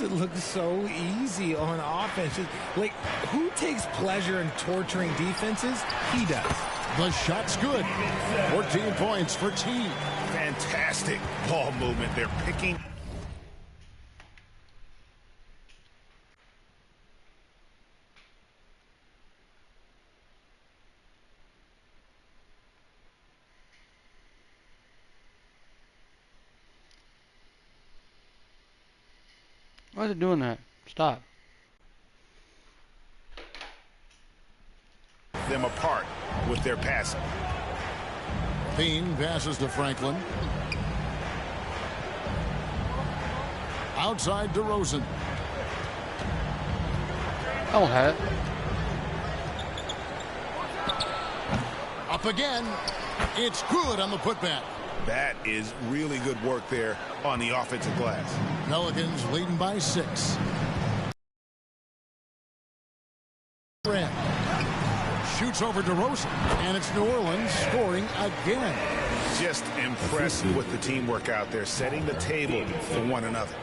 It looks so easy on offense. Like, who takes pleasure in torturing defenses? He does. The shot's good. 14 points for T. Fantastic ball movement. They're picking. Why is it doing that? Stop. Them apart with their passing. Bean passes to Franklin. Outside DeRozan. I'll have it. Up again. It's good on the putback. That is really good work there on the offensive glass. Pelicans leading by 6. Shoots over DeRozan, and it's New Orleans scoring again. Just impressed with the teamwork out there, setting the table for one another.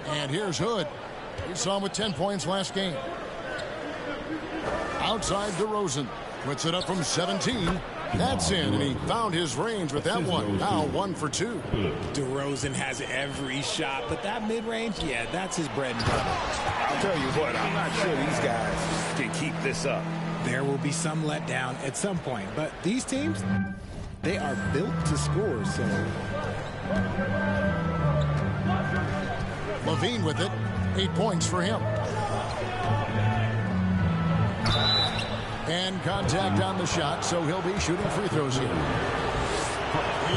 And here's Hood. We saw him with 10 points last game. Outside DeRozan. Puts it up from 17. That's in, and he found his range with that one. Now 1 for 2. DeRozan has every shot, but that mid-range, yeah, that's his bread and butter. I'll tell you what, I'm not sure these guys can keep this up. There will be some letdown at some point, but these teams, they are built to score, so. Levine with it. 8 points for him. And contact on the shot, so he'll be shooting free throws here.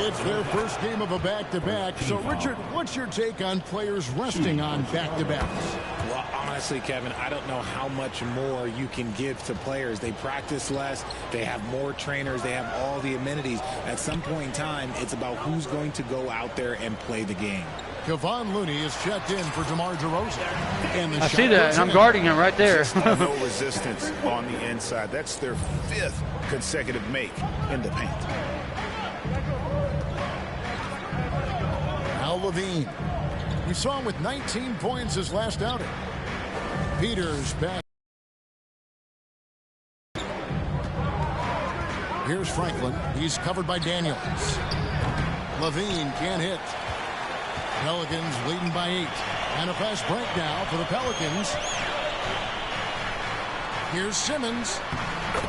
It's their first game of a back-to-back. So, Richard, what's your take on players resting on back-to-backs? Well, honestly, Kevin, I don't know how much more you can give to players. They practice less. They have more trainers. They have all the amenities. At some point in time, it's about who's going to go out there and play the game. Kevon Looney is checked in for DeMar DeRozan. And I see that, and I'm guarding him right there. No resistance on the inside. That's their 5th consecutive make in the paint. Now Levine. We saw him with 19 points his last outing. Peters back. Here's Franklin. He's covered by Daniels. Levine can't hit. Pelicans leading by 8. And a fast break now for the Pelicans. Here's Simmons.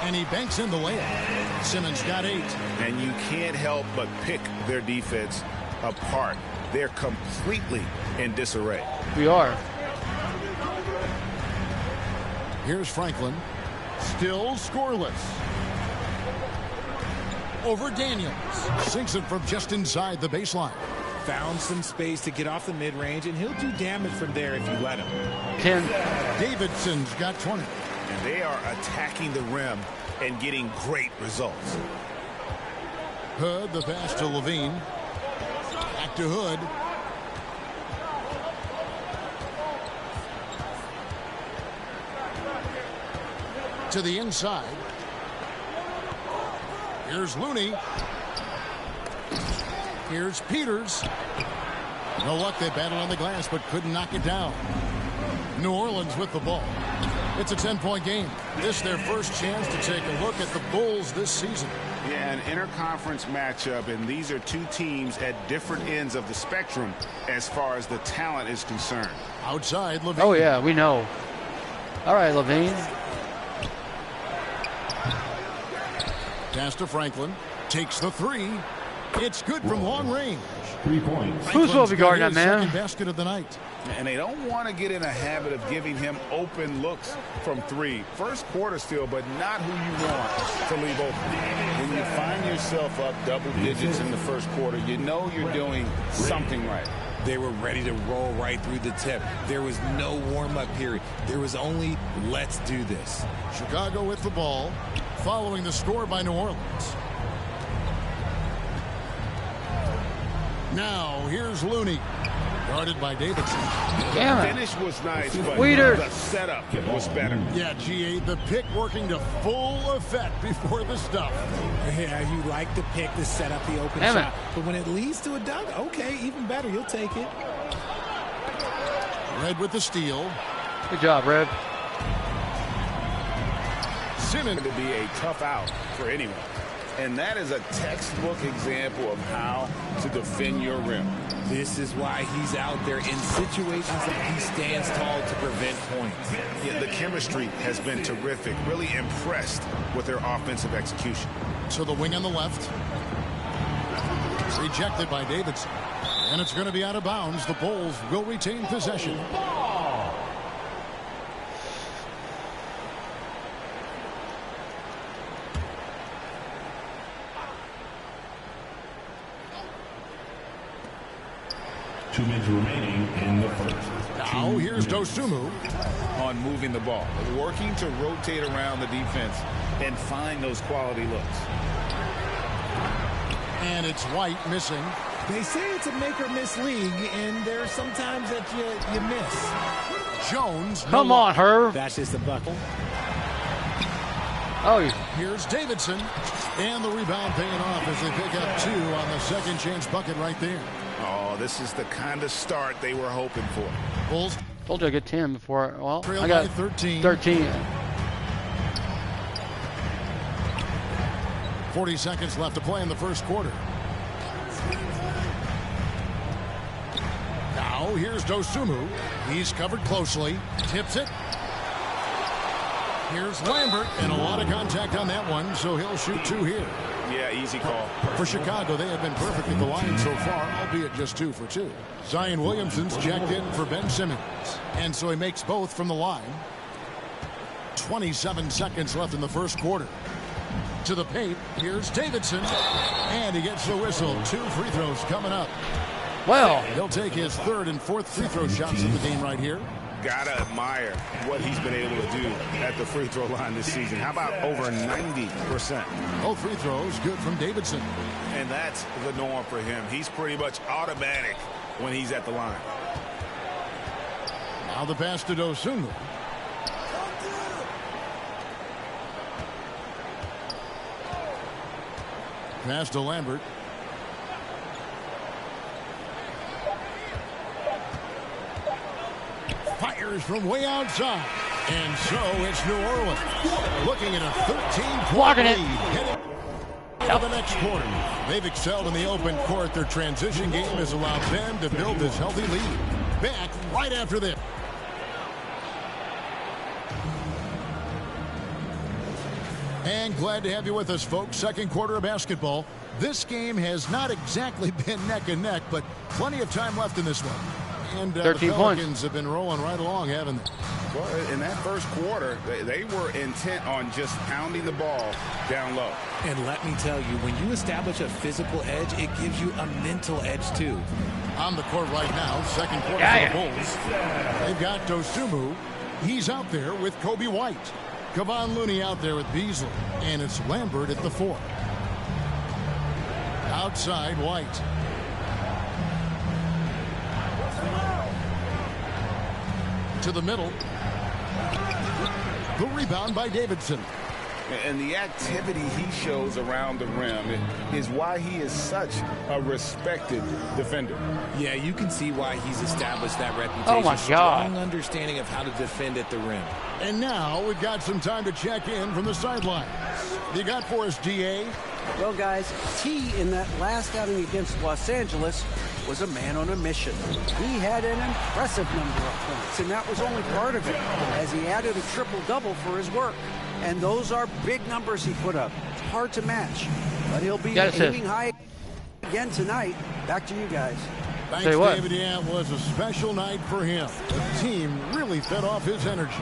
And he banks in the layup. Simmons got 8. And you can't help but pick their defense apart. They're completely in disarray. We are. Here's Franklin. Still scoreless. Over Daniels. Sinks it from just inside the baseline. Found some space to get off the mid-range, and he'll do damage from there if you let him. 10. Davidson's got 20. And they are attacking the rim and getting great results. Hood, the pass to Levine. Back to Hood. To the inside. Here's Looney. Here's Peters. No luck. They battled on the glass but couldn't knock it down. New Orleans with the ball. It's a 10-point game. This is their first chance to take a look at the Bulls this season. Yeah, an interconference matchup, and these are two teams at different ends of the spectrum as far as the talent is concerned. Outside, Levine. Oh, yeah, we know. All right, Levine. Pass to Franklin. Takes the 3. It's good from long range. 3 points. Who's supposed to be guarding that, man? Second basket of the night. And they don't want to get in a habit of giving him open looks from 3. First quarter still, but not who you want to leave open. When you find yourself up double digits in the first quarter, you know you're doing something right. They were ready to roll right through the tip. There was no warm-up period. There was only, let's do this. Chicago with the ball, following the score by New Orleans. Now, here's Looney. Guarded by Davidson. Damn The it. finish was nice, but Weeder. the setup was better. Yeah, G8, the pick working to full effect before the stuff. Yeah, you like the pick to set up the open Damn shot. it. But when it leads to a dunk, okay, even better. You'll take it. Red with the steal. Good job, Red. Simmons to be a tough out for anyone. And that is a textbook example of how to defend your rim. This is why he's out there in situations that he stands tall to prevent points. Yeah, the chemistry has been terrific. Really impressed with their offensive execution. To the wing on the left. Rejected by Davidson. And it's going to be out of bounds. The Bulls will retain possession. Two minutes remaining in the first. Now here's Dosunmu. On moving the ball, working to rotate around the defense and find those quality looks. And it's White missing. They say it's a make or miss league, and there are some times that you miss. Jones. Come on, Herb. That's just a buckle. Oh, Here's Davidson. And the rebound paying off as they pick up 2 on the second chance bucket right there. Oh, this is the kind of start they were hoping for. Bulls told you I get 10 before. Well, trail I by got 13. 13. 40 seconds left to play in the first quarter. Now here's Dosunmu. He's covered closely. Tips it. Here's Lambert. And a lot of contact on that one, so he'll shoot 2 here. Yeah, easy call. For Chicago, they have been perfect at the line so far, albeit just 2 for 2. Zion Williamson's checked in for Ben Simmons. And so he makes both from the line. 27 seconds left in the first quarter. To the paint, here's Davidson. And he gets the whistle. 2 free throws coming up. Well, He'll take his 3rd and 4th free throw shots of the game right here. Gotta admire what he's been able to do at the free throw line this season. How about over 90%? Both free throws good from Davidson. And that's the norm for him. He's pretty much automatic when he's at the line. Now the pass to Dosunmu. Pass to Lambert. Fires from way outside. And so it's New Orleans looking at a 13-point Blocking lead. it. Heading to the next quarter. They've excelled in the open court. Their transition game has allowed them to build this healthy lead. Back right after this. And glad to have you with us, folks. Second quarter of basketball. This game has not exactly been neck and neck, but plenty of time left in this one. And the 13 Pelicans points. have been rolling right along, haven't they? Well, in that first quarter, they were intent on just pounding the ball down low. And let me tell you, when you establish a physical edge, it gives you a mental edge too. On the court right now, second quarter Yeah, for the Bulls. They've got Dosunmu. He's out there with Kobe White. Kevon Looney out there with Beasley. And it's Lambert at the 4. Outside, White. To the middle. The rebound by Davidson. And the activity he shows around the rim is why he is such a respected defender. Yeah, you can see why he's established that reputation. Oh, my God. Strong understanding of how to defend at the rim. And now we've got some time to check in from the sidelines. You got for us, DA? Well, guys, T in that last outing against Los Angeles was a man on a mission. He had an impressive number of points, and that was only part of it, as he added a triple-double for his work. And those are big numbers he put up. It's hard to match, but he'll be aiming high again tonight. Back to you guys. Thanks, Say what? David. Yeah, it was a special night for him. The team really fed off his energy.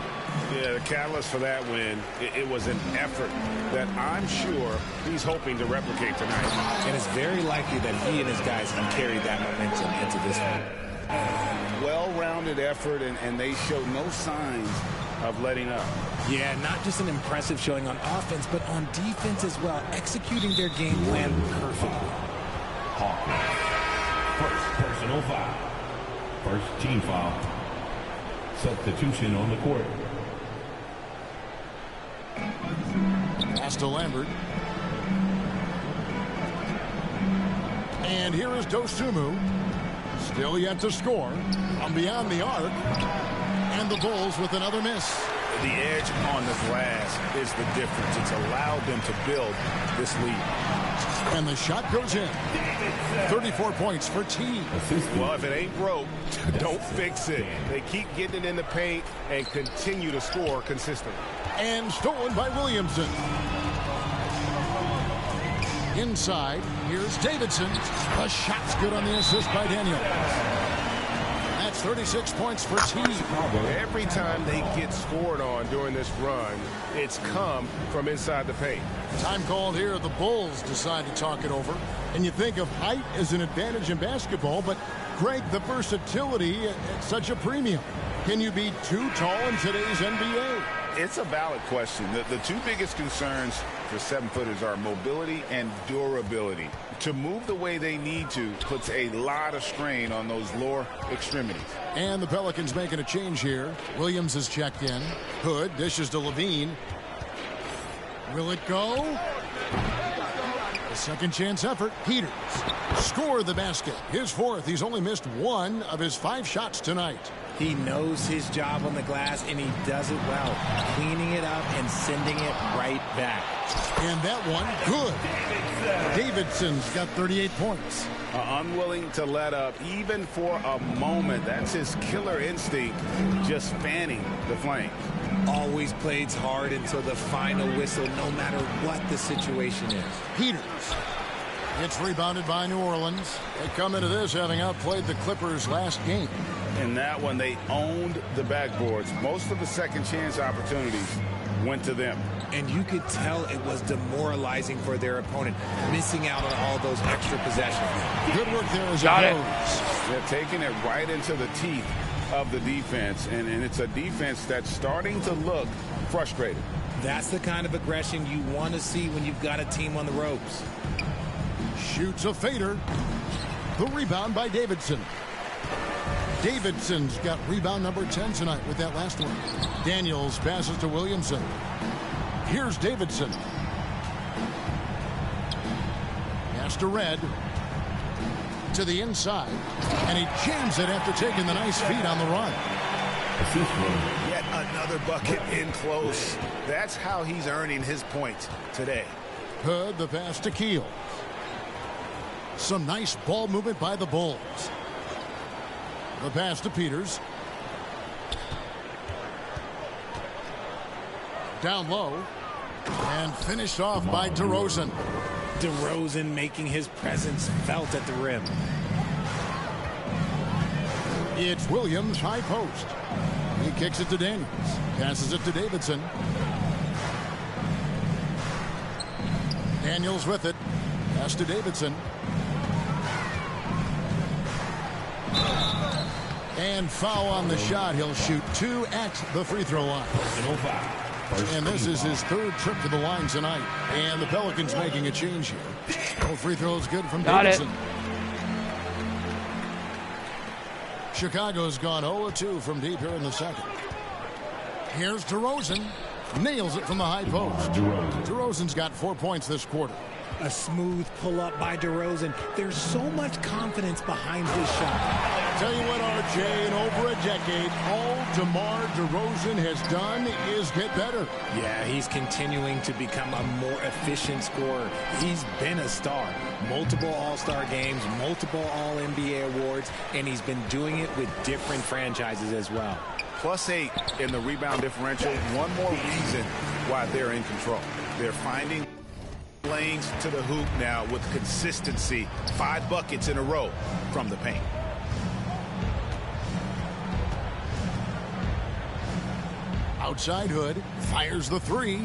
Yeah, the catalyst for that win, it was an effort that I'm sure he's hoping to replicate tonight. And it's very likely that he and his guys can carry that momentum into this one. Well-rounded effort, and they showed no signs of letting up. Yeah, not just an impressive showing on offense, but on defense as well, executing their game plan perfectly. First personal foul. First team foul. Substitution on the court. Pass to Lambert. And here is Dosunmu. Still yet to score. From beyond the arc. And the Bulls with another miss. The edge on the glass is the difference. It's allowed them to build this lead. And the shot goes in. 34 points for T. Well, if it ain't broke, don't fix it. They keep getting it in the paint and continue to score consistently. And stolen by Williamson. Inside, here's Davidson. The shot's good on the assist by Daniel. That's 36 points for T. Every time they get scored on during this run, it's come from inside the paint. Time called here. The Bulls decide to talk it over. And you think of height as an advantage in basketball, but Greg, the versatility at such a premium. Can you be too tall in today's NBA? It's a valid question. The two biggest concerns for 7-footers are mobility and durability. To move the way they need to puts a lot of strain on those lower extremities. And the Pelicans making a change here. Williams is checked in. Hood dishes to Levine. Will it go? A second chance effort. Peters scored the basket. His fourth. He's only missed one of his 5 shots tonight. He knows his job on the glass, and he does it well, cleaning it up and sending it right back. And that one, good. Davidson's got 38 points. Unwilling to let up even for a moment. That's his killer instinct, just fanning the flames. Always plays hard until the final whistle, no matter what the situation is. Peters. It's rebounded by New Orleans. They come into this having outplayed the Clippers last game. In that one, they owned the backboards. Most of the second chance opportunities went to them. And you could tell it was demoralizing for their opponent, missing out on all those extra possessions. Good work there as Got it it. goes. They're taking it right into the teeth of the defense, and it's a defense that's starting to look frustrated. That's the kind of aggression you want to see when you've got a team on the ropes. Shoots a fader. The rebound by Davidson. Davidson's got rebound number 10 tonight with that last one. Daniels passes to Williamson. Here's Davidson. Pass to Red. To the inside. And he jams it after taking the nice feed on the run. Yet another bucket in close. That's how he's earning his points today. Hood, the pass to Keel. Some nice ball movement by the Bulls. The pass to Peters. Down low. And finished off by DeRozan. DeRozan making his presence felt at the rim. It's Williams, high post. He kicks it to Daniels. Passes it to Davidson. Daniels with it. Pass to Davidson. And foul on the shot. He'll shoot 2 at the free throw line. And this is his 3rd trip to the line tonight. And the Pelicans making a change here. No free throws good from Davidson. Chicago's gone 0-2 from deep here in the second. Here's DeRozan. Nails it from the high post. DeRozan's got 4 points this quarter. A smooth pull-up by DeRozan. There's so much confidence behind his shot. Tell you what, RJ, in over a decade, all DeMar DeRozan has done is get better. Yeah, he's continuing to become a more efficient scorer. He's been a star. Multiple All-Star games, multiple All-NBA awards, and he's been doing it with different franchises as well. +8 in the rebound differential. One more reason why they're in control. They're finding lanes to the hoop now with consistency. 5 buckets in a row from the paint. Outside Hood fires the 3.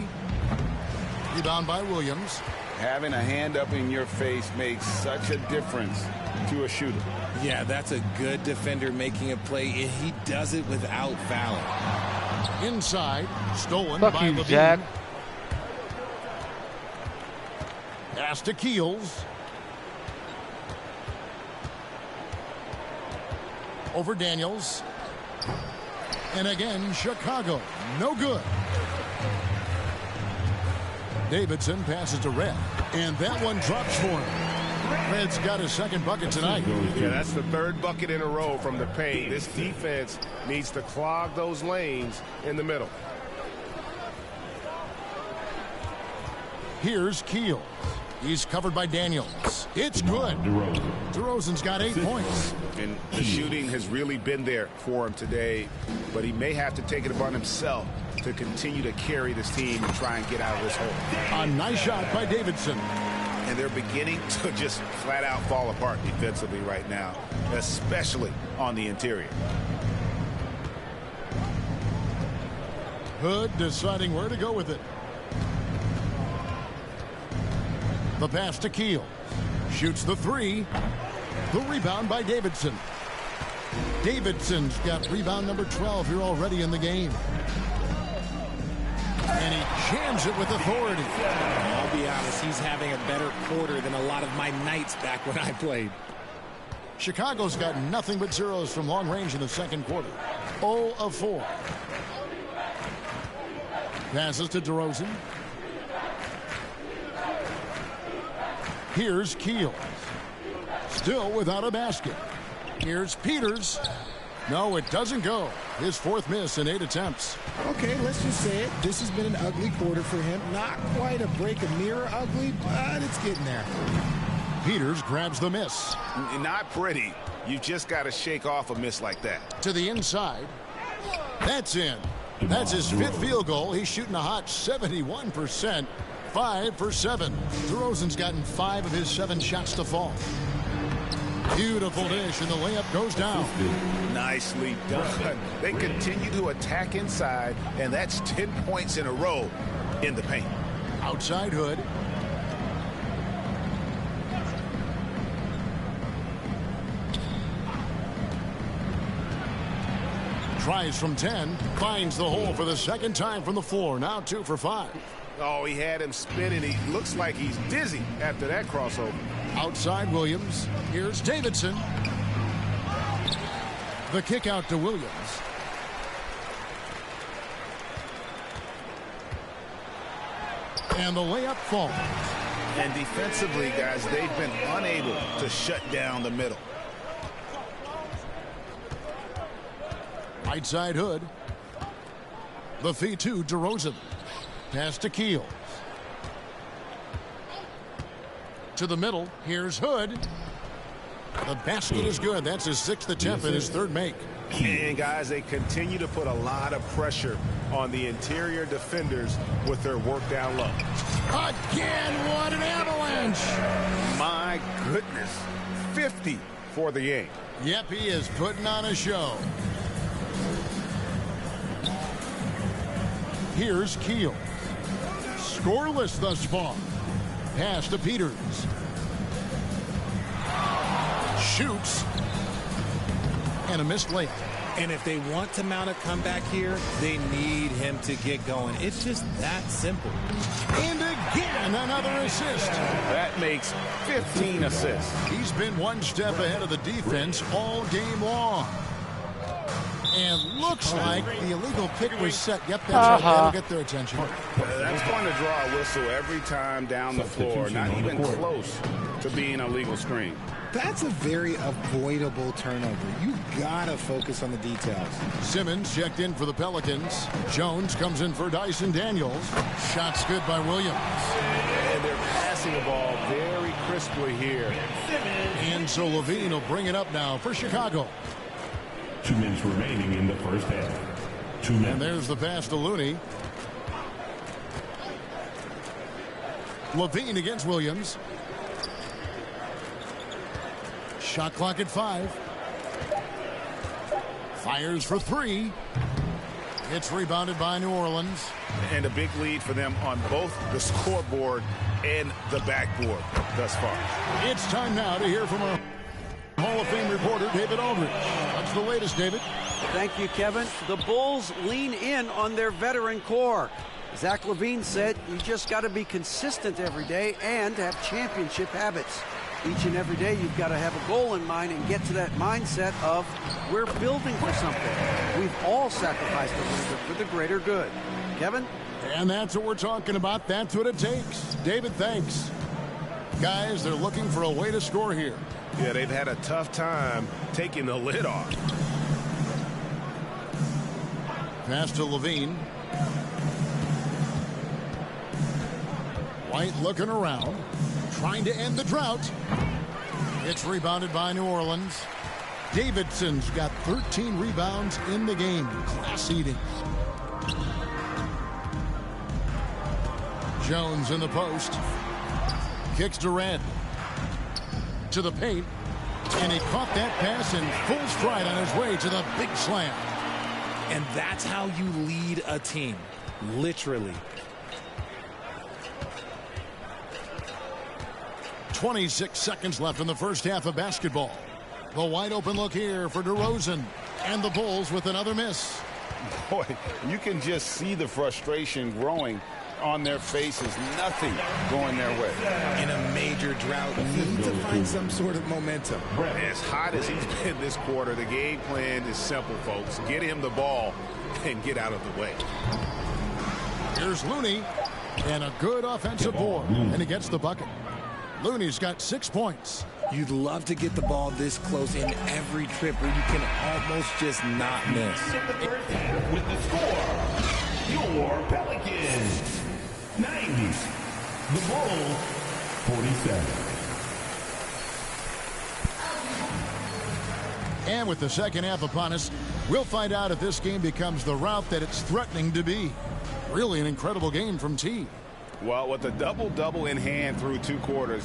Rebound by Williams. Having a hand up in your face makes such a difference to a shooter. Yeah, that's a good defender making a play, and he does it without fouling. Inside, stolen Fuck by you, Levine. Jack. Pass to Keels. Over Daniels. And again, Chicago. No good. Davidson passes to Red. And that one drops for him. Red's got his second bucket tonight. Yeah, that's the third bucket in a row from the paint. This defense needs to clog those lanes in the middle. Here's Keel. He's covered by Daniels. It's good. DeRozan's got 8 points. And the shooting has really been there for him today, but he may have to take it upon himself to continue to carry this team and try and get out of this hole. A nice shot by Davidson. And they're beginning to just flat out fall apart defensively right now, especially on the interior. Hood deciding where to go with it. The pass to Keel. Shoots the three. The rebound by Davidson. Davidson's got rebound number 12 here already in the game. And he jams it with authority. I'll be honest, he's having a better quarter than a lot of my nights back when I played. Chicago's got nothing but zeros from long range in the second quarter. 0 of 4. Passes to DeRozan. Here's Keel. Still without a basket. Here's Peters. No, it doesn't go. His 4th miss in 8 attempts. Okay, let's just say it. This has been an ugly quarter for him. Not quite a break a mirror ugly, but it's getting there. Peters grabs the miss. Not pretty. You just got to shake off a miss like that. To the inside. That's in. That's his 5th field goal. He's shooting a hot 71%. 5 for 7. DeRozan's gotten 5 of his 7 shots to fall. Beautiful dish, and the layup goes down. Nicely done. They continue to attack inside, and that's 10 points in a row in the paint. Outside Hood. Tries from 10. Finds the hole for the second time from the floor. Now 2 for 5. Oh, he had him spinning. He looks like he's dizzy after that crossover. Outside Williams. Here's Davidson. The kick out to Williams. And the layup falls. And defensively, guys, they've been unable to shut down the middle. Right side Hood. The feed to DeRozan. Pass to Keel. To the middle. Here's Hood. The basket is good. That's his 6th attempt and his 3rd make. And guys, they continue to put a lot of pressure on the interior defenders with their work down low. Again, what an avalanche. My goodness. 50 for the game. Yep, he is putting on a show. Here's Keel. Scoreless thus far. Pass to Peters. Shoots. And a missed layup. And if they want to mount a comeback here, they need him to get going. It's just that simple. And again, another assist. That makes 15 assists. He's been one step ahead of the defense all game long. And looks like the illegal pick was set. Yep, that's right. That'll get their attention. That's going to draw a whistle every time down the floor. Not even close to being a legal screen. That's a very avoidable turnover. You gotta focus on the details. Simmons checked in for the Pelicans. Jones comes in for Dyson Daniels. Shots good by Williams. And they're passing the ball very crisply here. And so Levine will bring it up now for Chicago. 2 minutes remaining in the first half. 2 minutes. And there's the pass to Looney. Levine against Williams. Shot clock at 5. Fires for 3. It's rebounded by New Orleans. And a big lead for them on both the scoreboard and the backboard thus far. It's time now to hear from our Hall of Fame reporter, David Aldridge. What's the latest, David? Thank you, Kevin. The Bulls lean in on their veteran core. Zach LaVine said you just got to be consistent every day and have championship habits. Each and every day, you've got to have a goal in mind and get to that mindset of we're building for something. We've all sacrificed a little bit for the greater good. Kevin? And that's what we're talking about. That's what it takes. David, thanks. Guys, they're looking for a way to score here. Yeah, they've had a tough time taking the lid off. Pass to Levine. White looking around, trying to end the drought. It's rebounded by New Orleans. Davidson's got 13 rebounds in the game. Class eating. Jones in the post. Kicks to Red. To the paint. And he caught that pass in full stride on his way to the big slam. And that's how you lead a team. Literally. 26 seconds left in the first half of basketball. The wide open look here for DeRozan. And the Bulls with another miss. Boy, you can just see the frustration growing on their faces. Nothing going their way. In a major drought, need to find some sort of momentum. As hot as he's been this quarter, the game plan is simple, folks. Get him the ball and get out of the way. Here's Looney. And a good offensive board. And he gets the bucket. Looney's got 6 points. You'd love to get the ball this close in every trip where you can almost just not miss. With the score, your Pelicans 90, the Bulls 47. And with the second half upon us, we'll find out if this game becomes the rout that it's threatening to be. Really an incredible game from T. Well, with a double-double in hand through 2 quarters,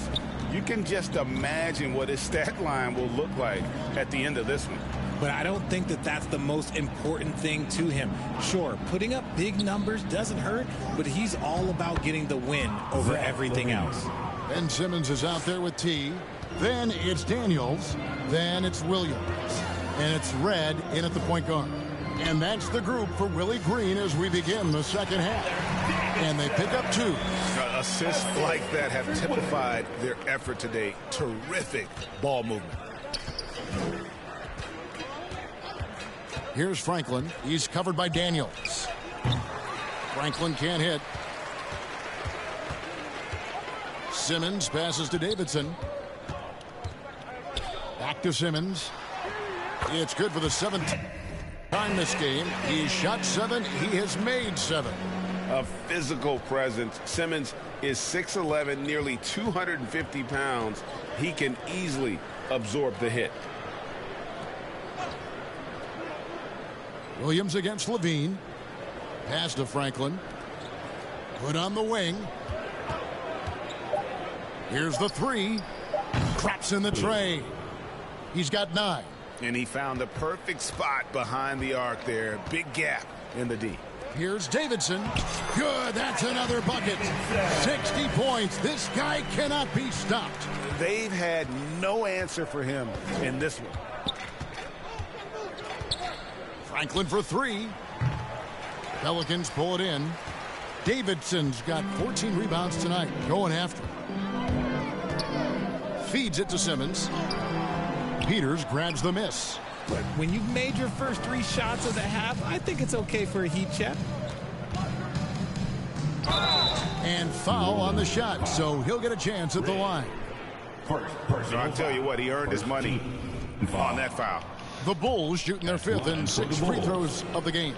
you can just imagine what his stat line will look like at the end of this one. But I don't think that that's the most important thing to him. Sure, putting up big numbers doesn't hurt, but he's all about getting the win over everything else. Ben Simmons is out there with T. Then it's Daniels. Then it's Williams. And it's Red in at the point guard. And that's the group for Willie Green as we begin the second half. And they pick up 2. Assists like that have typified their effort today. Terrific ball movement. Here's Franklin. He's covered by Daniels. Franklin can't hit. Simmons passes to Davidson. Back to Simmons. It's good for the 7th time this game. He shot 7. He has made 7. A physical presence. Simmons is 6'11", nearly 250 pounds. He can easily absorb the hit. Williams against Levine. Pass to Franklin. Put on the wing. Here's the 3. Craps in the tray. He's got 9. And he found the perfect spot behind the arc there. Big gap in the D. Here's Davidson. Good. That's another bucket. 60 points. This guy cannot be stopped. They've had no answer for him in this one. Franklin for 3. Pelicans pull it in. Davidson's got 14 rebounds tonight. Going after. Feeds it to Simmons. Peters grabs the miss. But when you've made your first 3 shots of the half, I think it's okay for a heat check. And foul on the shot, so he'll get a chance at the line. So I'll tell you what, he earned his money on that foul. The Bulls shooting their 5th and 6th free throws of the game.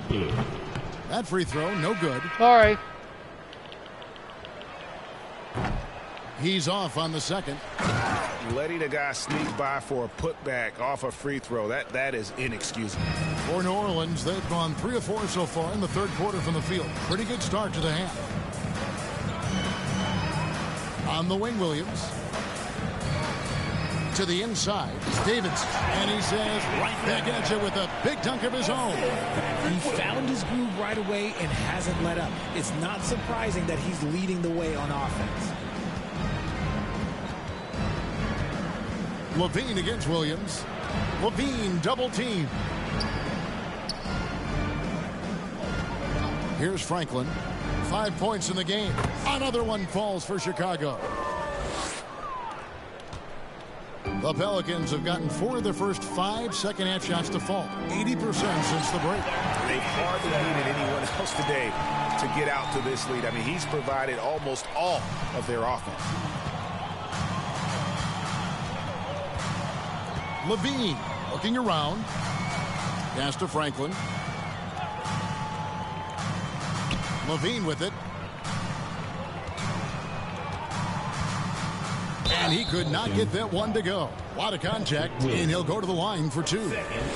That free throw, no good. Sorry. He's off on the 2nd. Letting a guy sneak by for a putback off a free throw, that is inexcusable. For New Orleans, they've gone 3 of 4 so far in the 3rd quarter from the field. Pretty good start to the half. On the wing, Williams. To the inside, Davidson. And he says right back at you with a big dunk of his own. He found his groove right away and hasn't let up. It's not surprising that he's leading the way on offense. Levine against Williams. Levine double team. Here's Franklin. 5 points in the game. Another one falls for Chicago. The Pelicans have gotten 4 of their first 5 second-half shots to fall. 80% since the break. They've hardly needed anyone else today to get out to this lead. I mean, he's provided almost all of their offense. Levine looking around. Pass to Franklin. Levine with it. And he could not get that one to go. A lot of contact, and he'll go to the line for 2.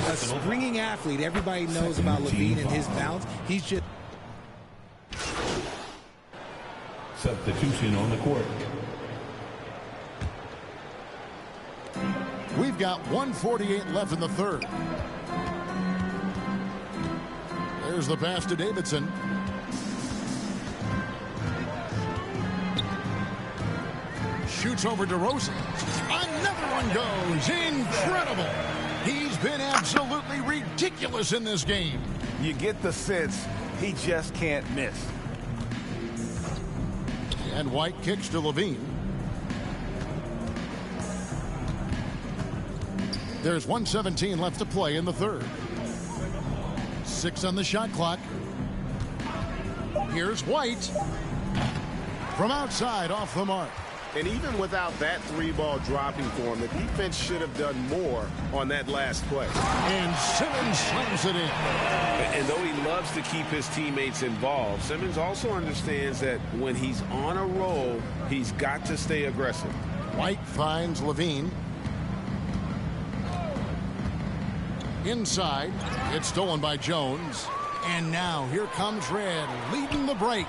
A springing athlete. Everybody knows about Levine and his bounce. He's just... Substitution on the court. We've got 1:48 left in the third. There's the pass to Davidson. Shoots over DeRozan. Another one goes. Incredible. He's been absolutely ridiculous in this game. You get the sense he just can't miss. And White kicks to Levine. There's 1:17 left to play in the third. 6 on the shot clock. Here's White. From outside, off the mark. And even without that 3-ball dropping for him, the defense should have done more on that last play. And Simmons slams it in. And though he loves to keep his teammates involved, Simmons also understands that when he's on a roll, he's got to stay aggressive. White finds Levine. Inside, it's stolen by Jones. And now here comes Red, leading the break.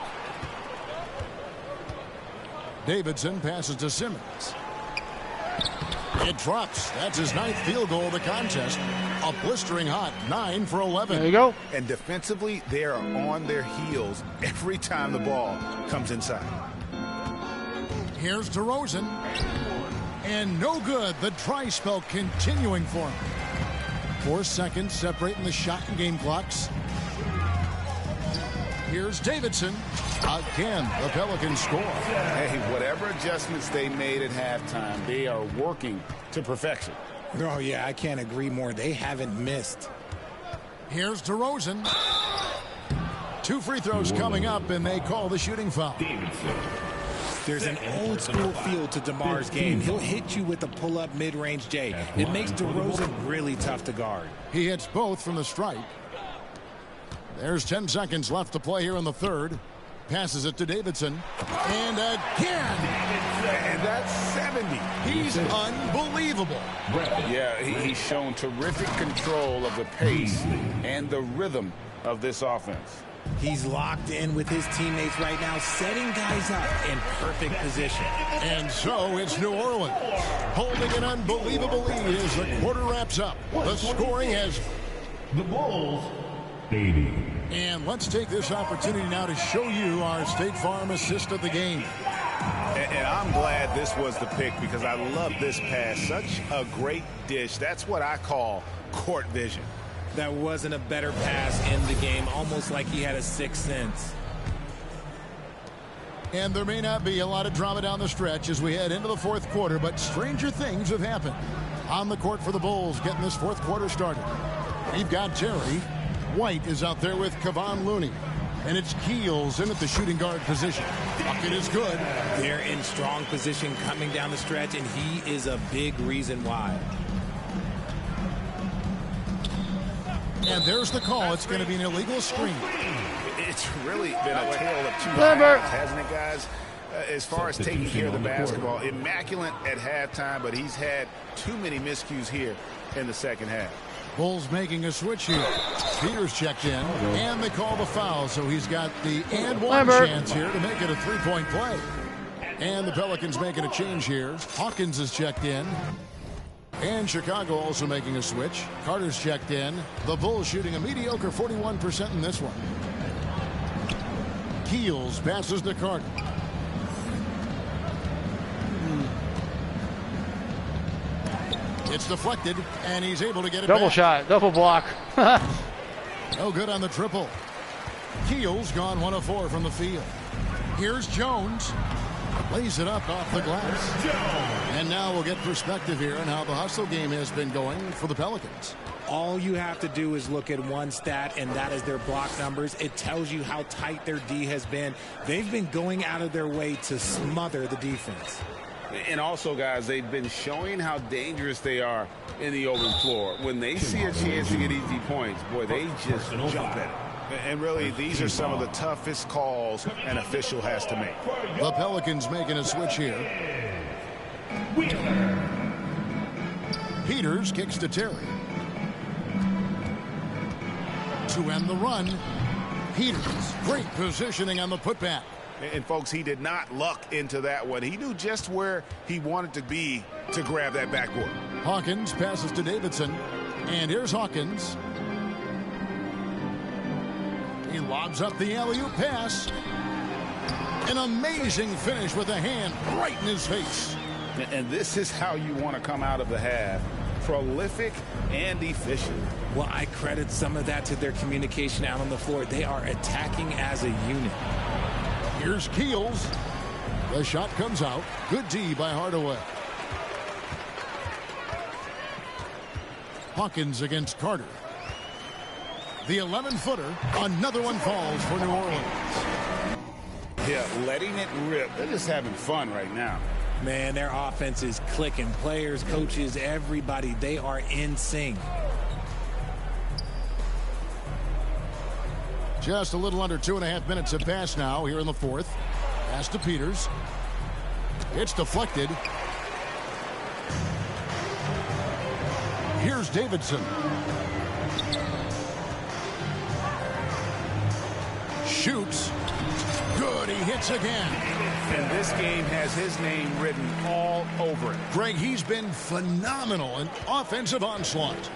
Davidson passes to Simmons. It drops. That's his 9th field goal of the contest. A blistering hot 9 for 11. There you go. And defensively, they are on their heels every time the ball comes inside. Here's DeRozan. And no good. The dry spell continuing for him. 4 seconds separating the shot and game clocks. Here's Davidson. Again, the Pelicans score. Hey, whatever adjustments they made at halftime, they are working to perfection. Oh, yeah, I can't agree more. They haven't missed. Here's DeRozan. 2 free throws coming up, and they call the shooting foul. There's an old school feel to DeMar's game. He'll hit you with a pull-up mid-range J. It makes DeRozan really tough to guard. He hits both from the stripe. There's 10 seconds left to play here in the third. Passes it to Davidson. And again. And that's 70. He's unbelievable. Yeah, he's shown terrific control of the pace and the rhythm of this offense. He's locked in with his teammates right now, setting guys up in perfect position. And so it's New Orleans holding an unbelievable lead as the quarter wraps up. The scoring has... The Bulls, 80. And let's take this opportunity now to show you our State Farm assist of the game. And I'm glad this was the pick because I love this pass. Such a great dish. That's what I call court vision. That wasn't a better pass in the game, almost like he had a sixth sense. And there may not be a lot of drama down the stretch as we head into the fourth quarter, but stranger things have happened. On the court for the Bulls, getting this fourth quarter started. We've got Terry. White is out there with Kevon Looney. And it's Keels in at the shooting guard position. Bucket is good. They're in strong position coming down the stretch, and he is a big reason why. And there's the call. It's going to be an illegal screen. It's really been a tale of two halves, hasn't it, guys? As far as taking care of the basketball, immaculate at halftime, but he's had too many miscues here in the second half. Bulls making a switch here. Peters checked in, and they call the foul, so he's got the and one chance here to make it a three-point play. And the Pelicans making a change here. Hawkins is checked in. And Chicago also making a switch. Carter's checked in. The Bulls shooting a mediocre 41% in this one. Keels passes to Carter. It's deflected, and he's able to get it Double back. shot, double block. No good on the triple. Keels gone 1 of 4 from the field. Here's Jones. Lays it up off the glass. And now we'll get perspective here on how the hustle game has been going for the Pelicans. All you have to do is look at one stat, and that is their block numbers. It tells you how tight their D has been. They've been going out of their way to smother the defense. And also, guys, they've been showing how dangerous they are in the open floor. When they see a chance to get easy points, boy, they just jump at it. And really, these are some of the toughest calls an official has to make. The Pelicans making a switch here. Peters kicks to Terry. To end the run, Peters, great positioning on the putback. And folks, he did not luck into that one. He knew just where he wanted to be to grab that backboard. Hawkins passes to Davidson. And here's Hawkins. He lobs up the alley-oop pass. An amazing finish with a hand right in his face. And this is how you want to come out of the half. Prolific and efficient. Well, I credit some of that to their communication out on the floor. They are attacking as a unit. Here's Keels. The shot comes out. Good D by Hardaway. Hawkins against Carter. The 11-footer. Another one falls for New Orleans. Yeah, letting it rip. They're just having fun right now. Man, their offense is clicking. Players, coaches, everybody, they are in sync. Just a little under 2.5 minutes have passed now here in the fourth. Pass to Peters. It's deflected. Here's Davidson. Shoots. Good, he hits again. And this game has his name written all over it. Greg, he's been phenomenal in offensive onslaught.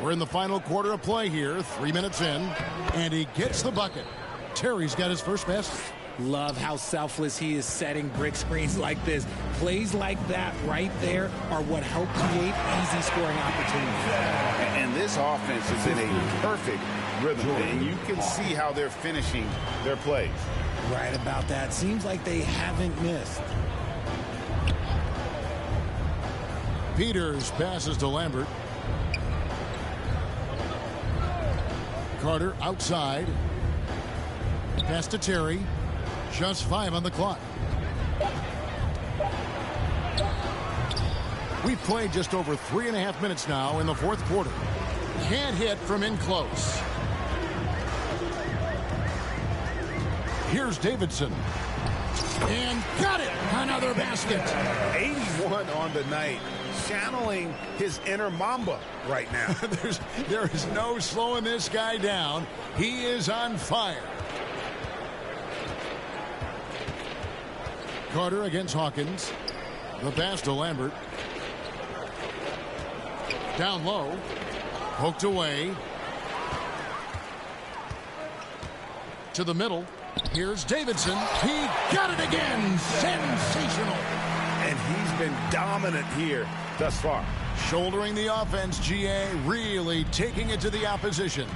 We're in the final quarter of play here, 3 minutes in, and he gets the bucket. Terry's got his first basket. Love how selfless he is setting brick screens like this. Plays like that right there are what help create easy scoring opportunities. And this offense is in a perfect rhythm, and you can see how they're finishing their plays. Right about that. Seems like they haven't missed. Peters passes to Lambert. Carter outside. Pass to Terry. Just 5 on the clock. We've played just over 3.5 minutes now in the fourth quarter. Can't hit from in close. Here's Davidson. And got it! Another basket. 81 on the night. Channeling his inner Mamba right now. There is no slowing this guy down. He is on fire. Carter against Hawkins. The pass to Lambert. Down low. Poked away. To the middle. Here's Davidson. He got it again. Sensational. And he's been dominant here thus far. Shouldering the offense, GA, really taking it to the opposition.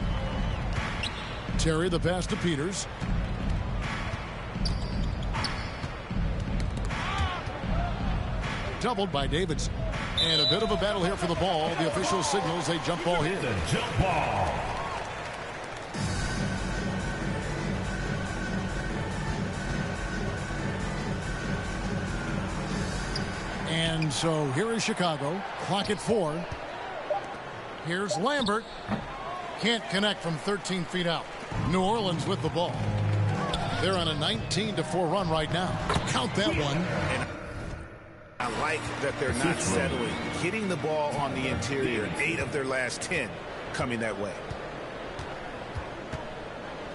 Terry, the pass to Peters. Doubled by Davidson. And a bit of a battle here for the ball. The official signals a jump ball here. The jump ball. And so here is Chicago. Clock at 4. Here's Lambert. Can't connect from 13 feet out. New Orleans with the ball. They're on a 19-4 run right now. Count that one. And I like that they're not settling. Hitting the ball on the interior. 8 of their last 10 coming that way.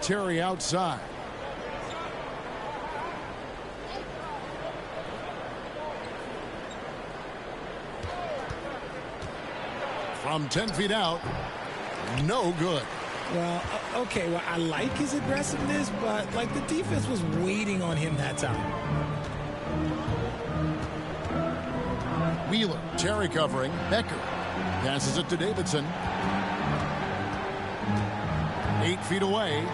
Terry outside. From 10 feet out, no good. Well, okay, well, I like his aggressiveness, but, like, the defense was waiting on him that time. Wheeler, Terry covering, Becker. Passes it to Davidson. 8 feet away.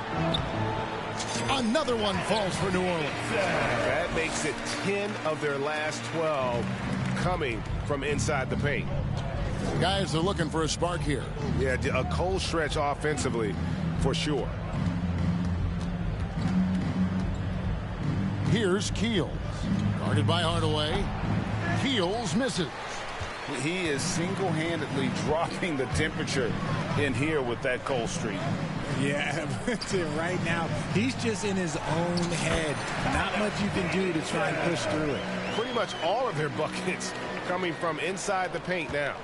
Another one falls for New Orleans. That makes it 10 of their last 12 coming from inside the paint. The guys are looking for a spark here. Yeah, a cold stretch offensively for sure. Here's Keels. Guarded by Hardaway. Keels misses. He is single-handedly dropping the temperature in here with that cold streak. Yeah, right now, he's just in his own head. Not much you can do to try and push through it. Pretty much all of their buckets coming from inside the paint now.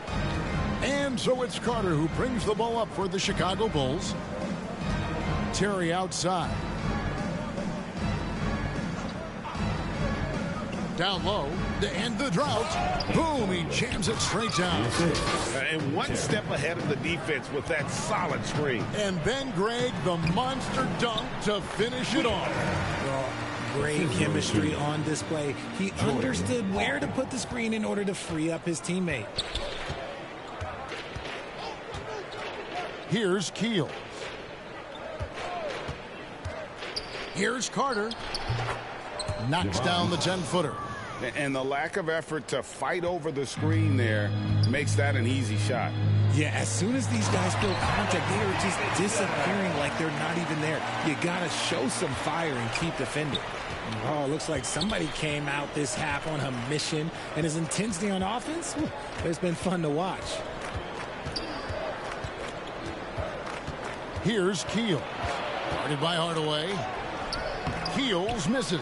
And so it's Carter who brings the ball up for the Chicago Bulls. Terry outside. Down low to end the drought. Boom, he jams it straight down. And one step ahead of the defense with that solid screen. And then Greg, the monster dunk to finish it off. Well, great chemistry on display. He understood where to put the screen in order to free up his teammate. Here's Keels. Here's Carter. Knocks down the 10-footer. And the lack of effort to fight over the screen there makes that an easy shot. Yeah, as soon as these guys feel contact, they are just disappearing like they're not even there. You got to show some fire and keep defending. Oh, looks like somebody came out this half on a mission, and his intensity on offense, it's been fun to watch. Here's Keels. Guarded by Hardaway. Keels misses.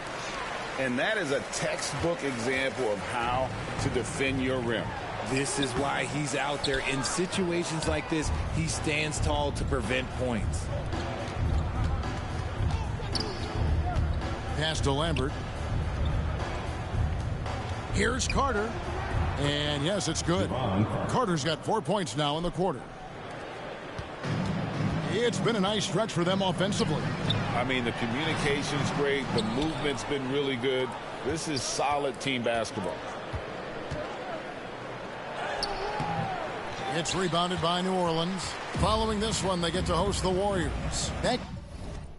And that is a textbook example of how to defend your rim. This is why he's out there. In situations like this, he stands tall to prevent points. Pass to Lambert. Here's Carter. And yes, it's good. Carter's got 4 points now in the quarter. It's been a nice stretch for them offensively. I mean, the communication's great. The movement's been really good. This is solid team basketball. It's rebounded by New Orleans. Following this one, they get to host the Warriors. That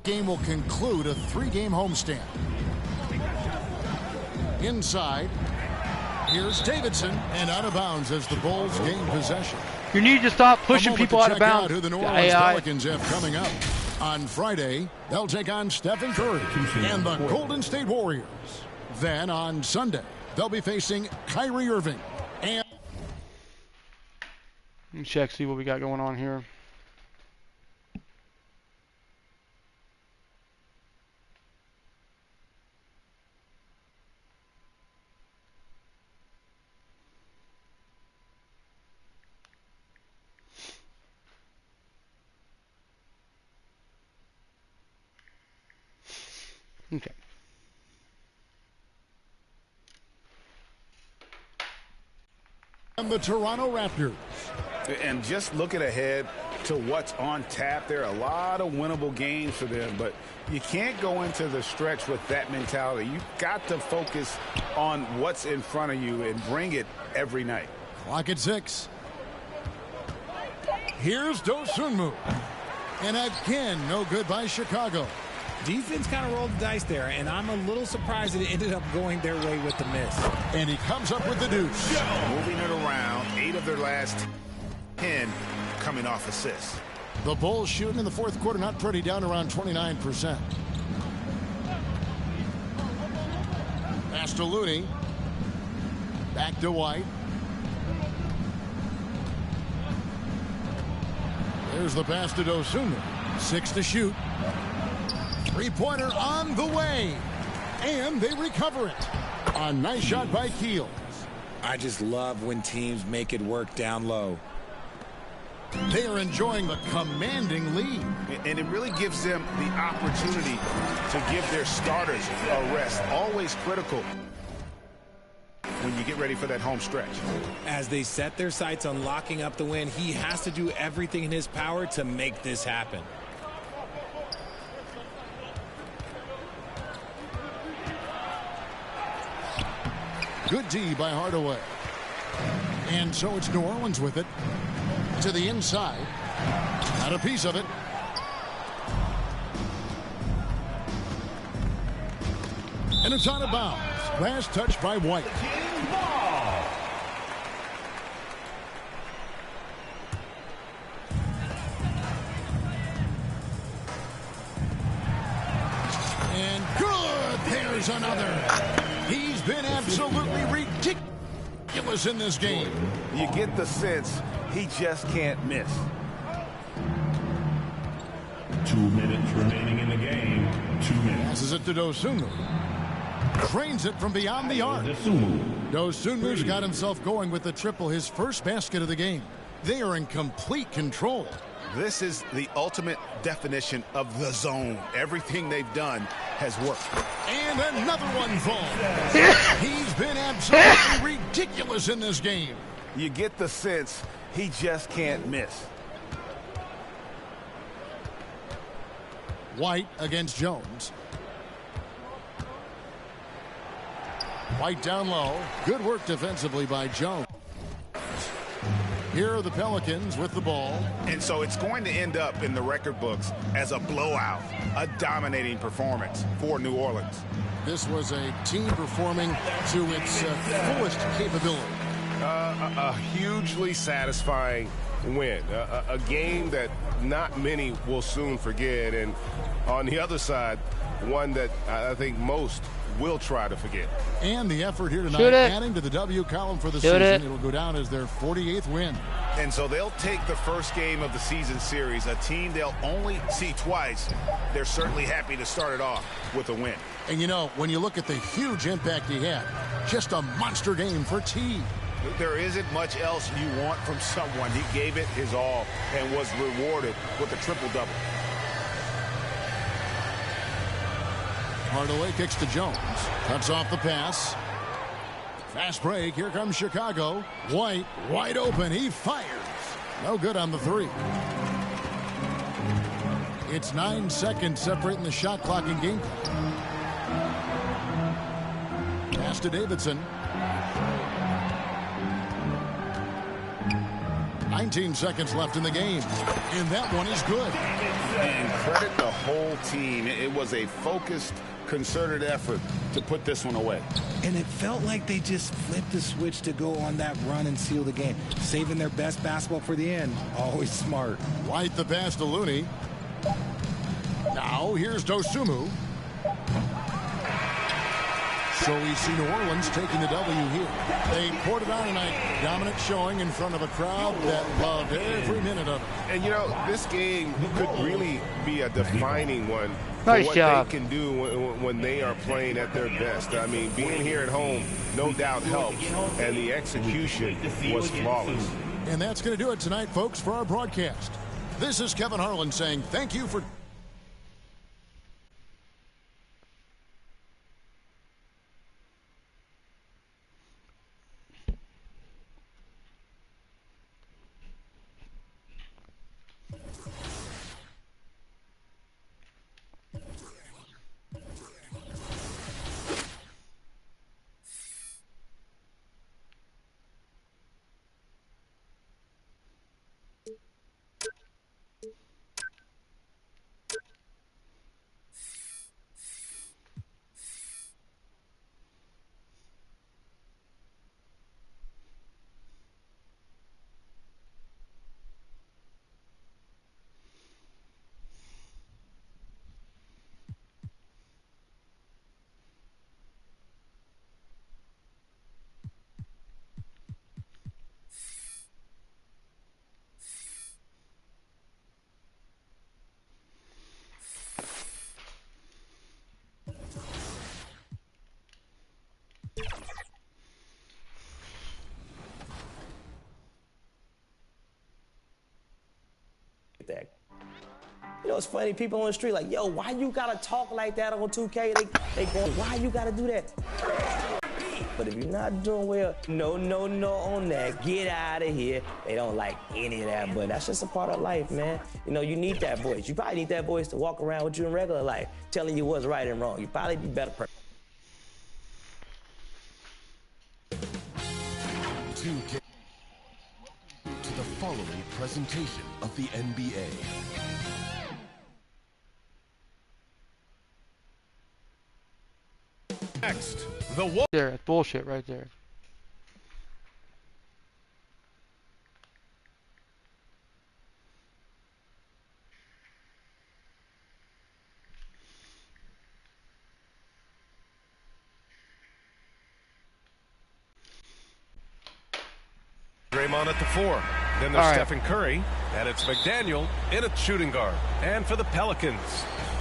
game will conclude a 3-game homestand. Inside, here's Davidson, and out of bounds as the Bulls gain possession. You need to stop pushing people out of bounds. Who the New Orleans Pelicans have coming up. On Friday, they'll take on Stephen Curry and the Golden State Warriors. Then on Sunday, they'll be facing Kyrie Irving. And Let me check, see what we got going on here. Okay. And the Toronto Raptors. And just looking ahead to what's on tap, there are a lot of winnable games for them, but you can't go into the stretch with that mentality. You've got to focus on what's in front of you and bring it every night. Clock at 6. Here's Dosunmu. And again, no good by Chicago. Defense kind of rolled the dice there, and I'm a little surprised that it ended up going their way with the miss. And he comes up with the deuce. Moving it around, 8 of their last 10 coming off assists. The Bulls shooting in the fourth quarter, not pretty, down around 29%. Pass to Looney. Back to White. There's the pass to Dosunmu. 6 to shoot. Three-pointer on the way. And they recover it. A nice shot by Keels. I just love when teams make it work down low. They are enjoying the commanding lead. And it really gives them the opportunity to give their starters a rest. Always critical when you get ready for that home stretch. As they set their sights on locking up the win, he has to do everything in his power to make this happen. Good D by Hardaway. And so it's New Orleans with it. To the inside. Got a piece of it. And it's out of bounds. Last touch by White. And good. There's another. He's been absolutely ridiculous in this game. You get the sense he just can't miss. 2 minutes remaining in the game. 2 minutes. Passes it to Dosunmu. Trains it from beyond the arc. Dosunmu's got himself going with the triple, his first basket of the game. They are in complete control. This is the ultimate definition of the zone. Everything they've done has worked. And another one falls. He's been absolutely ridiculous in this game. You get the sense he just can't miss. White against Jones. White down low. Good work defensively by Jones. Here are the Pelicans with the ball. And so it's going to end up in the record books as a blowout, a dominating performance for New Orleans. This was a team performing to its fullest capability. A hugely satisfying win. A game that not many will soon forget. And on the other side, one that I think most will try to forget. And the effort here tonight, adding to the W column for the season. It'll go down as their 48th win. And so they'll take the first game of the season series, a team they'll only see twice. They're certainly happy to start it off with a win. And you know, when you look at the huge impact he had, just a monster game for T. There isn't much else you want from someone. He gave it his all and was rewarded with a triple-double. Hardaway kicks to Jones. Cuts off the pass. Fast break. Here comes Chicago. White wide open. He fires. No good on the three. It's 9 seconds separating the shot clock and game clock. Pass to Davidson. 19 seconds left in the game. And that one is good. And credit the whole team. It was a focused, concerted effort to put this one away. And it felt like they just flipped the switch to go on that run and seal the game. Saving their best basketball for the end. Always smart. White the pass to Looney. Now here's Dosunmu. So we see New Orleans taking the W here. They poured it on tonight. Dominant showing in front of a crowd that loved every minute of it. And, you know, this game could really be a defining one for Nice what job. they can do when they are playing at their best. I mean, being here at home no doubt helps, and the execution was flawless. And that's going to do it tonight, folks, for our broadcast. This is Kevin Harlan saying thank you for... That. You know, it's funny, people on the street like, yo, why you gotta talk like that on 2K? They go, why you gotta do that? But if you're not doing well, no on that. Get out of here. They don't like any of that, but that's just a part of life, man. You know, you need that voice. You probably need that voice to walk around with you in regular life, telling you what's right and wrong. You probably be better person. 2K. To the following presentation of the NBA. Next, the There, that's bullshit right there. Draymond at the 4. Then there's Stephen Curry, and it's McDaniel in at shooting guard. And for the Pelicans,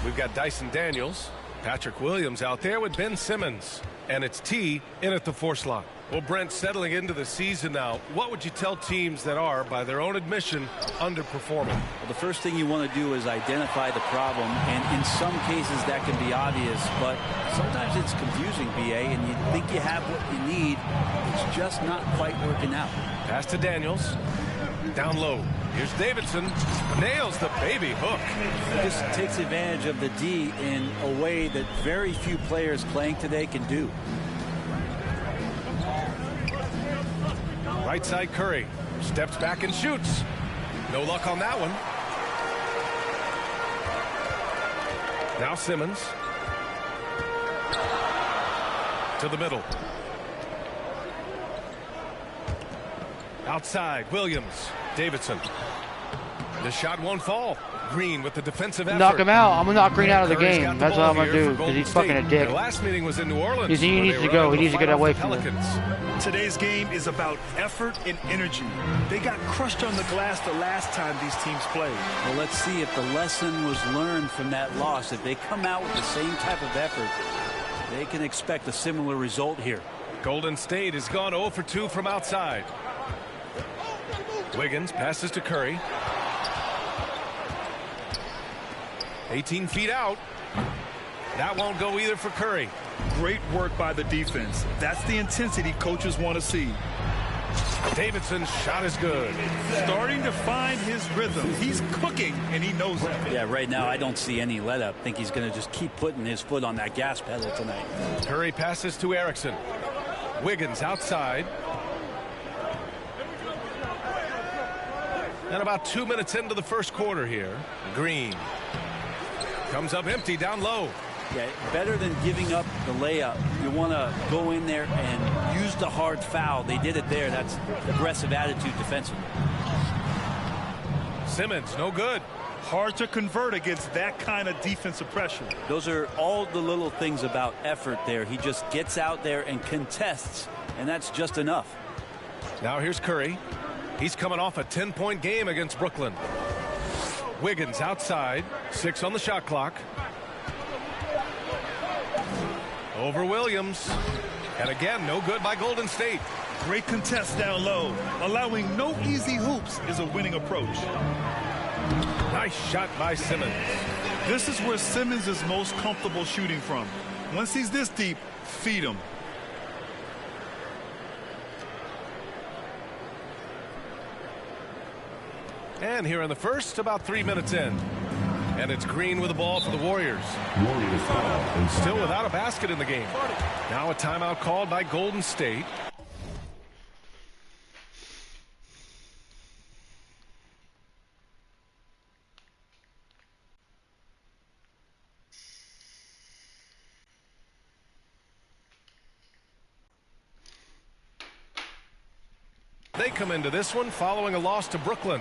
we've got Dyson Daniels, Patrick Williams out there with Ben Simmons, and it's T in at the 4 slot. Well, Brent, settling into the season now, what would you tell teams that are, by their own admission, underperforming? Well, the first thing you want to do is identify the problem, and in some cases that can be obvious, but sometimes it's confusing, BA, and you think you have what you need. It's just not quite working out. Pass to Daniels. Down low. Here's Davidson. Nails the baby hook. He just takes advantage of the D in a way that very few players playing today can do. Right side Curry. Steps back and shoots. No luck on that one. Now Simmons. To the middle. Outside, Williams. Davidson. The shot won't fall. Green with the defensive effort. Knock him out. I'm going to knock Green out of the Curry's game. That's what I'm going to do, because he's fucking a dick. The last meeting was in New Orleans. He needs to go. He needs to get away from it. Today's game is about effort and energy. They got crushed on the glass the last time these teams played. Well, let's see if the lesson was learned from that loss. If they come out with the same type of effort, they can expect a similar result here. Golden State has gone 0 for 2 from outside. Wiggins passes to Curry. 18 feet out. That won't go either for Curry. Great work by the defense. That's the intensity coaches want to see. Davidson's shot is good. Starting to find his rhythm. He's cooking, and he knows it. Yeah, right now I don't see any let up. I think he's going to just keep putting his foot on that gas pedal tonight. Curry passes to Erickson. Wiggins outside. And about 2 minutes into the first quarter here. Green comes up empty down low. Yeah, better than giving up the layup. You want to go in there and use the hard foul. They did it there. That's aggressive attitude defensively. Simmons, no good. Hard to convert against that kind of defensive pressure. Those are all the little things about effort there. He just gets out there and contests, and that's just enough. Now here's Curry. He's coming off a 10-point game against Brooklyn. Wiggins outside. 6 on the shot clock. Over Williams. And again, no good by Golden State. Great contest down low. Allowing no easy hoops is a winning approach. Nice shot by Simmons. This is where Simmons is most comfortable shooting from. Once he's this deep, feed him. And here in the first, about 3 minutes in. And it's Green with the ball for the Warriors. Still without a basket in the game. Now a timeout called by Golden State. They come into this one following a loss to Brooklyn.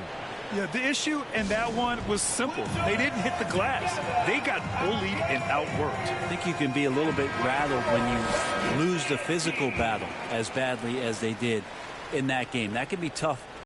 Yeah, the issue in that one was simple. They didn't hit the glass. They got bullied and outworked. I think you can be a little bit rattled when you lose the physical battle as badly as they did in that game. That can be tough